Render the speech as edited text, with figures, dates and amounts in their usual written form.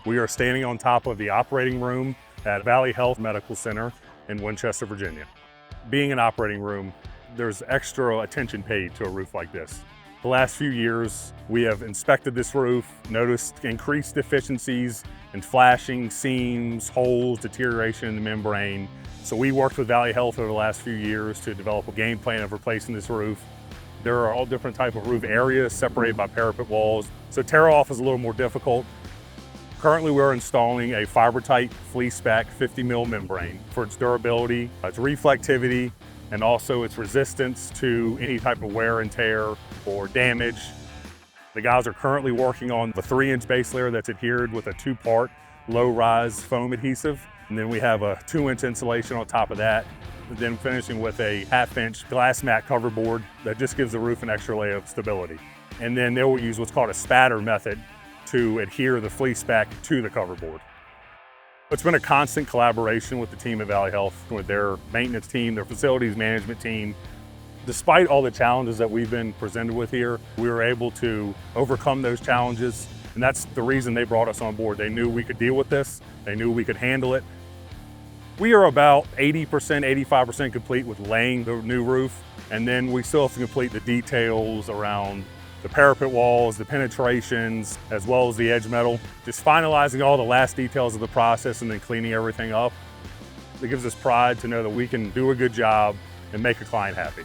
We are standing on top of the operating room at Valley Health Medical Center in Winchester, Virginia. Being an operating room, there's extra attention paid to a roof like this. The last few years, we have inspected this roof, noticed increased deficiencies in flashing, seams, holes, deterioration in the membrane. So we worked with Valley Health over the last few years to develop a game plan of replacing this roof. There are all different types of roof areas separated by parapet walls. So tear off is a little more difficult. Currently, we're installing a FiberTite fleece-backed 50 mil membrane for its durability, its reflectivity, and also its resistance to any type of wear and tear or damage. The guys are currently working on the 3-inch base layer that's adhered with a 2-part low-rise foam adhesive. And then we have a 2-inch insulation on top of that. And then finishing with a 1/2-inch glass mat coverboard that just gives the roof an extra layer of stability. And then they will use what's called a spatter method to adhere the fleece back to the coverboard. It's been a constant collaboration with the team at Valley Health, with their maintenance team, their facilities management team. Despite all the challenges that we've been presented with here, we were able to overcome those challenges. And that's the reason they brought us on board. They knew we could deal with this. They knew we could handle it. We are about 80%, 85% complete with laying the new roof. And then we still have to complete the details around the parapet walls, the penetrations, as well as the edge metal. Just finalizing all the last details of the process and then cleaning everything up. It gives us pride to know that we can do a good job and make a client happy.